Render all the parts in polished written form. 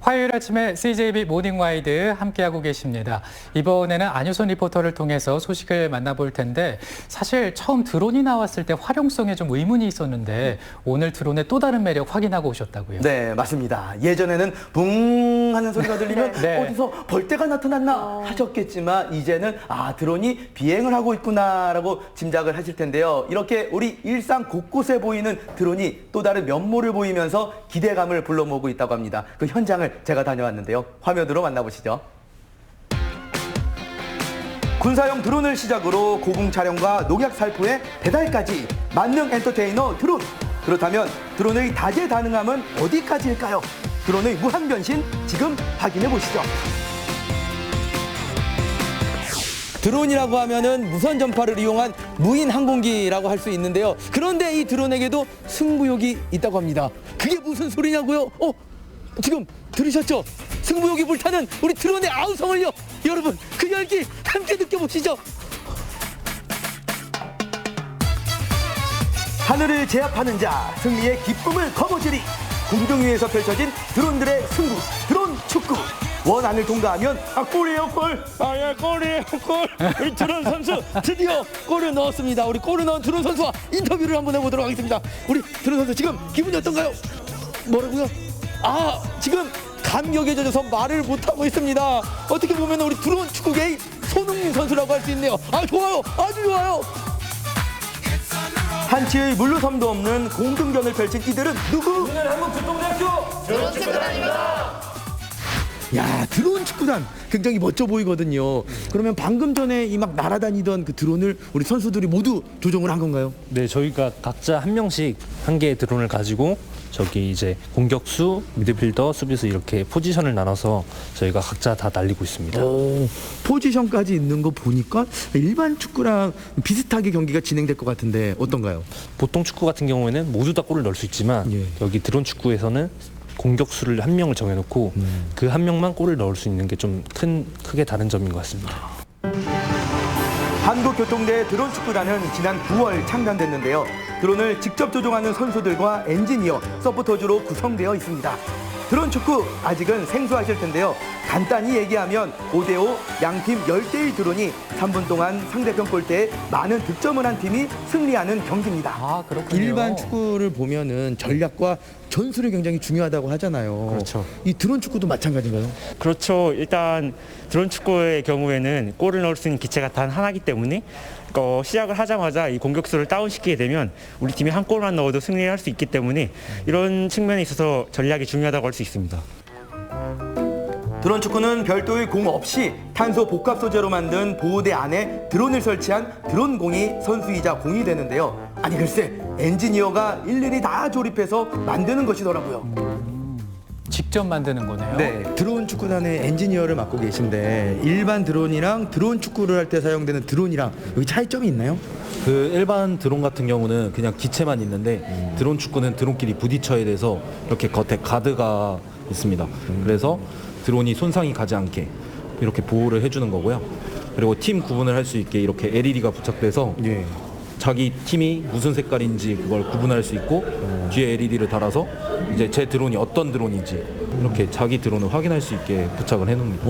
화요일 아침에 CJB 모닝와이드 함께하고 계십니다. 이번에는 안효선 리포터를 통해서 소식을 만나볼 텐데 사실 처음 드론이 나왔을 때 활용성에 좀 의문이 있었는데 오늘 드론의 또 다른 매력 확인하고 오셨다고요? 네, 맞습니다. 예전에는 붕 하는 소리가 들리면 네. 어디서 벌떼가 나타났나 하셨겠지만 이제는 드론이 비행을 하고 있구나라고 짐작을 하실 텐데요. 이렇게 우리 일상 곳곳에 보이는 드론이 또 다른 면모를 보이면서 기대감을 불러 모으고 있다고 합니다. 그 현장을 제가 다녀왔는데요. 화면으로 만나보시죠. 군사용 드론을 시작으로 고궁 촬영과 농약 살포의 배달까지 만능 엔터테이너 드론. 그렇다면 드론의 다재다능함은 어디까지일까요? 드론의 무한 변신 지금 확인해 보시죠. 드론이라고 하면은 무선 전파를 이용한 무인 항공기라고 할 수 있는데요. 그런데 이 드론에게도 승부욕이 있다고 합니다. 그게 무슨 소리냐고요? 지금 들으셨죠? 승부욕이 불타는 우리 드론의 아우성을요. 여러분 그 열기 함께 느껴보시죠. 하늘을 제압하는 자, 승리의 기쁨을 거머쥐리. 공중 위에서 펼쳐진 드론들의 승부, 드론 축구. 원안을 통과하면 골이에요, 골. 예, 골이에요, 골. 우리 드론 선수 드디어 골을 넣었습니다. 우리 골을 넣은 드론 선수와 인터뷰를 한번 해보도록 하겠습니다. 우리 드론 선수 지금 기분이 어떤가요? 뭐라고요? 지금 감격에 젖어서 말을 못하고 있습니다. 어떻게 보면 우리 드론 축구계의 손흥민 선수라고 할 수 있네요. 좋아요, 아주 좋아요. 한치의 물러섬도 없는 공등전을 펼친 이들은 누구? 우리는 한국교통대학교 드론 축구단입니다. 야, 드론 축구단 굉장히 멋져 보이거든요. 그러면 방금 전에 이 막 날아다니던 그 드론을 우리 선수들이 모두 조종을 한 건가요? 네, 저희가 각자 한 명씩 한 개의 드론을 가지고 저기 이제 공격수, 미드필더, 수비수 이렇게 포지션을 나눠서 저희가 각자 다 날리고 있습니다. 포지션까지 있는 거 보니까 일반 축구랑 비슷하게 경기가 진행될 것 같은데 어떤가요? 보통 축구 같은 경우에는 모두 다 골을 넣을 수 있지만 여기 드론 축구에서는 공격수를 한 명을 정해놓고 그 한 명만 골을 넣을 수 있는 게 좀 크게 다른 점인 것 같습니다. 한국교통대 드론 축구단은 지난 9월 창단됐는데요. 드론을 직접 조종하는 선수들과 엔지니어, 서포터즈로 구성되어 있습니다. 드론 축구 아직은 생소하실 텐데요. 간단히 얘기하면 5대5 양팀 10대의 드론이 3분 동안 상대편 골대에 많은 득점을 한 팀이 승리하는 경기입니다. 그렇군요. 일반 축구를 보면은 전략과 전술이 굉장히 중요하다고 하잖아요. 그렇죠. 이 드론 축구도 마찬가지인가요? 그렇죠. 일단 드론 축구의 경우에는 골을 넣을 수 있는 기체가 단 하나이기 때문에 시작을 하자마자 이 공격수를 다운시키게 되면 우리 팀이 한 골만 넣어도 승리를 할 수 있기 때문에 이런 측면에 있어서 전략이 중요하다고 할 수 있습니다. 드론 축구는 별도의 공 없이 탄소 복합 소재로 만든 보호대 안에 드론을 설치한 드론공이 선수이자 공이 되는데요. 아니 글쎄 엔지니어가 일일이 다 조립해서 만드는 것이더라고요. 직접 만드는 거네요. 네, 드론 축구단의 엔지니어를 맡고 계신데 일반 드론이랑 드론 축구를 할 때 사용되는 드론이랑 여기 차이점이 있나요? 그 일반 드론 같은 경우는 그냥 기체만 있는데 드론 축구는 드론끼리 부딪혀야 돼서 이렇게 겉에 가드가 있습니다. 그래서 드론이 손상이 가지 않게 이렇게 보호를 해주는 거고요. 그리고 팀 구분을 할 수 있게 이렇게 LED가 부착돼서 자기 팀이 무슨 색깔인지 그걸 구분할 수 있고 뒤에 LED를 달아서 이제 제 드론이 어떤 드론인지 이렇게 자기 드론을 확인할 수 있게 부착을 해놓습니다.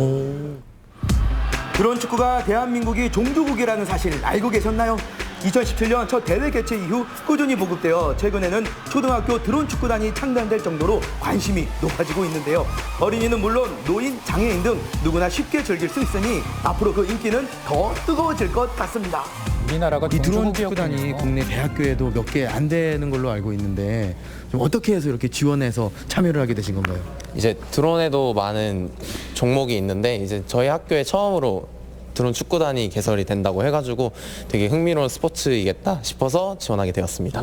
드론 축구가 대한민국이 종주국이라는 사실 알고 계셨나요? 2017년 첫 대회 개최 이후 꾸준히 보급되어 최근에는 초등학교 드론 축구단이 창단될 정도로 관심이 높아지고 있는데요. 어린이는 물론 노인, 장애인 등 누구나 쉽게 즐길 수 있으니 앞으로 그 인기는 더 뜨거워질 것 같습니다. 우리나라가 이 드론 종주국이었군요. 축구단이 국내 대학교에도 몇 개 안 되는 걸로 알고 있는데 좀 어떻게 해서 이렇게 지원해서 참여를 하게 되신 건가요? 이제 드론에도 많은 종목이 있는데 이제 저희 학교에 처음으로 드론 축구단이 개설이 된다고 해가지고 되게 흥미로운 스포츠이겠다 싶어서 지원하게 되었습니다.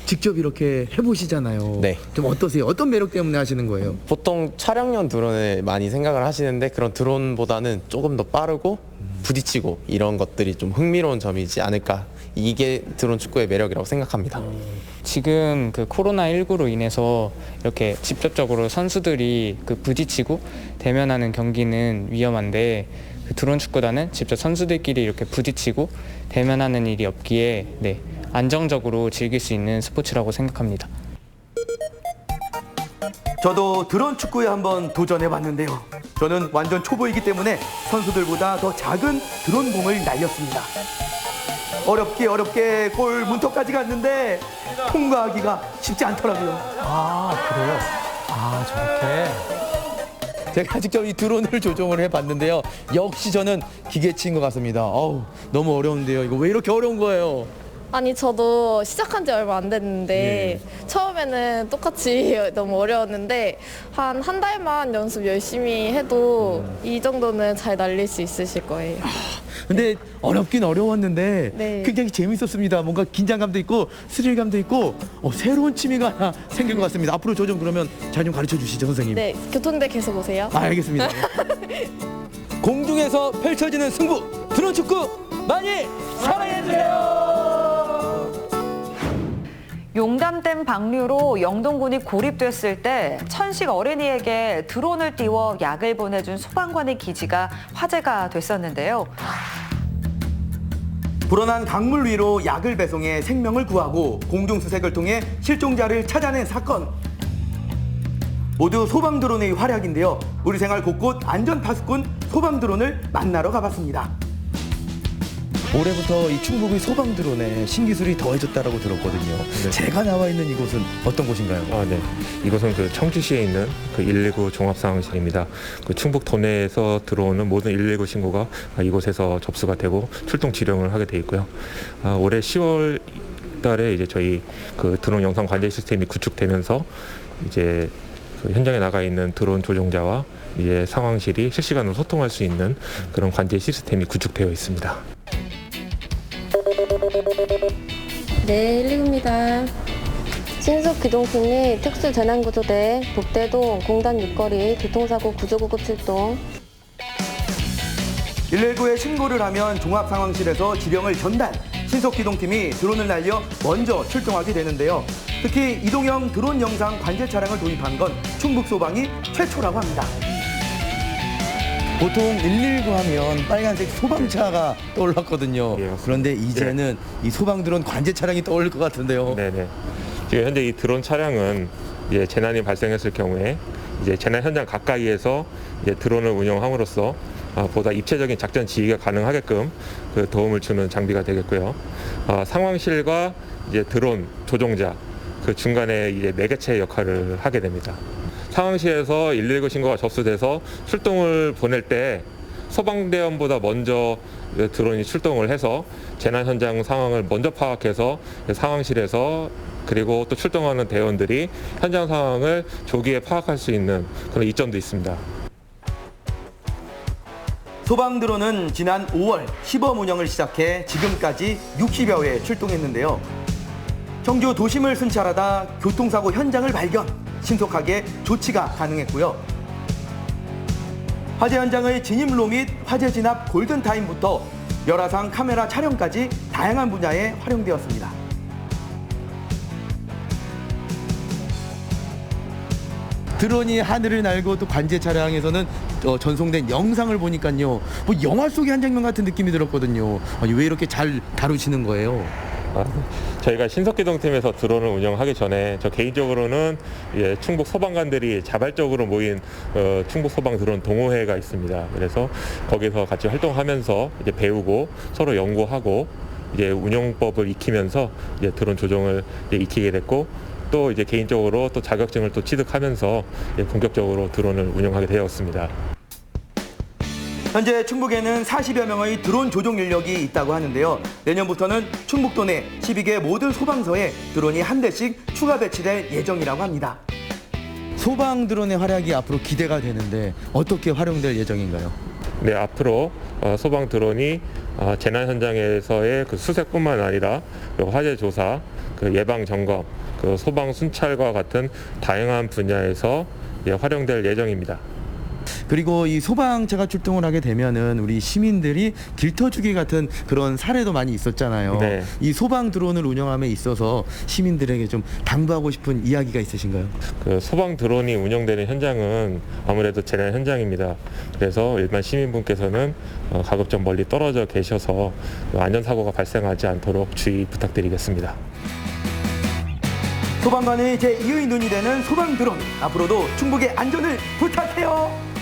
직접 이렇게 해보시잖아요. 네. 좀 어떠세요? 어떤 매력 때문에 하시는 거예요? 보통 촬영용 드론을 많이 생각을 하시는데 그런 드론보다는 조금 더 빠르고 부딪히고 이런 것들이 좀 흥미로운 점이지 않을까. 이게 드론 축구의 매력이라고 생각합니다. 지금 그 코로나19로 인해서 이렇게 직접적으로 선수들이 부딪히고 대면하는 경기는 위험한데 그 드론 축구단은 직접 선수들끼리 이렇게 부딪히고 대면하는 일이 없기에 안정적으로 즐길 수 있는 스포츠라고 생각합니다. 저도 드론 축구에 한번 도전해봤는데요. 저는 완전 초보이기 때문에 선수들보다 더 작은 드론 공을 날렸습니다. 어렵게 골 문턱까지 갔는데 통과하기가 쉽지 않더라고요. 아, 그래요? 아, 저렇게. 제가 직접 이 드론을 조종을 해봤는데요. 역시 저는 기계치인 것 같습니다. 어우, 너무 어려운데요. 이거 왜 이렇게 어려운 거예요? 아니 저도 시작한 지 얼마 안 됐는데 처음에는 똑같이 너무 어려웠는데 한 달만 연습 열심히 해도 이 정도는 잘 날릴 수 있으실 거예요. 근데 어렵긴 어려웠는데 네. 굉장히 재밌었습니다. 뭔가 긴장감도 있고 스릴감도 있고 새로운 취미가 하나 생긴 것 같습니다. 앞으로 저 좀 그러면 잘 좀 가르쳐 주시죠, 선생님. 네, 교통대 계속 오세요. 아, 알겠습니다. 공중에서 펼쳐지는 승부, 드론 축구 많이 사랑해주세요. 용담댐 방류로 영동군이 고립됐을 때 천식 어린이에게 드론을 띄워 약을 보내준 소방관의 기지가 화제가 됐었는데요. 불어난 강물 위로 약을 배송해 생명을 구하고 공중수색을 통해 실종자를 찾아낸 사건. 모두 소방 드론의 활약인데요. 우리 생활 곳곳 안전 파수꾼 소방 드론을 만나러 가봤습니다. 올해부터 이 충북의 소방 드론에 신기술이 더해졌다라고 들었거든요. 네. 제가 나와 있는 이곳은 어떤 곳인가요? 네. 이곳은 그 청주시에 있는 그 119 종합상황실입니다. 그 충북 도내에서 들어오는 모든 119 신고가 이곳에서 접수가 되고 출동 지령을 하게 돼 있고요. 올해 10월 달에 이제 저희 그 드론 영상 관제 시스템이 구축되면서 이제 그 현장에 나가 있는 드론 조종자와 이제 상황실이 실시간으로 소통할 수 있는 그런 관제 시스템이 구축되어 있습니다. 네, 119입니다. 신속기동팀이 특수재난구조대 복대동 공단 육거리 교통사고 구조구급 출동. 119에 신고를 하면 종합상황실에서 지령을 전달, 신속기동팀이 드론을 날려 먼저 출동하게 되는데요. 특히 이동형 드론 영상 관제 차량을 도입한 건 충북소방이 최초라고 합니다. 보통 119 하면 빨간색 소방차가 떠올랐거든요. 예, 맞습니다. 그런데 이제는 이 소방 드론 관제 차량이 떠오를 것 같은데요. 네네. 지금 현재 이 드론 차량은 이제 재난이 발생했을 경우에 이제 재난 현장 가까이에서 이제 드론을 운영함으로써 보다 입체적인 작전 지휘가 가능하게끔 그 도움을 주는 장비가 되겠고요. 상황실과 이제 드론 조종자 그 중간에 이제 매개체 역할을 하게 됩니다. 상황실에서 119 신고가 접수돼서 출동을 보낼 때 소방대원보다 먼저 드론이 출동을 해서 재난 현장 상황을 먼저 파악해서 상황실에서 그리고 또 출동하는 대원들이 현장 상황을 조기에 파악할 수 있는 그런 이점도 있습니다. 소방 드론은 지난 5월 시범 운영을 시작해 지금까지 60여 회 출동했는데요. 청주 도심을 순찰하다 교통사고 현장을 발견, 신속하게 조치가 가능했고요. 화재 현장의 진입로 및 화재 진압 골든타임부터 열화상 카메라 촬영까지 다양한 분야에 활용되었습니다. 드론이 하늘을 날고 또 관제 차량에서는 전송된 영상을 보니까요, 뭐 영화 속의 한 장면 같은 느낌이 들었거든요. 아니, 왜 이렇게 잘 다루시는 거예요? 저희가 신속기동팀에서 드론을 운영하기 전에 저 개인적으로는 충북 소방관들이 자발적으로 모인 충북 소방 드론 동호회가 있습니다. 그래서 거기서 같이 활동하면서 이제 배우고 서로 연구하고 이제 운영법을 익히면서 이제 드론 조종을 이제 익히게 됐고, 또 이제 개인적으로 또 자격증을 또 취득하면서 본격적으로 드론을 운영하게 되었습니다. 현재 충북에는 40여 명의 드론 조종 인력이 있다고 하는데요. 내년부터는 충북도 내 12개 모든 소방서에 드론이 한 대씩 추가 배치될 예정이라고 합니다. 소방 드론의 활약이 앞으로 기대가 되는데 어떻게 활용될 예정인가요? 네, 앞으로 소방 드론이 재난 현장에서의 그 수색뿐만 아니라 화재 조사, 그 예방 점검, 그 소방 순찰과 같은 다양한 분야에서 활용될 예정입니다. 그리고 이 소방차가 출동을 하게 되면은 우리 시민들이 길터주기 같은 그런 사례도 많이 있었잖아요. 네. 이 소방 드론을 운영함에 있어서 시민들에게 좀 당부하고 싶은 이야기가 있으신가요? 그 소방 드론이 운영되는 현장은 아무래도 재난 현장입니다. 그래서 일반 시민분께서는 가급적 멀리 떨어져 계셔서 안전사고가 발생하지 않도록 주의 부탁드리겠습니다. 소방관의 제2의 눈이 되는 소방 드론. 앞으로도 충북의 안전을 부탁해요.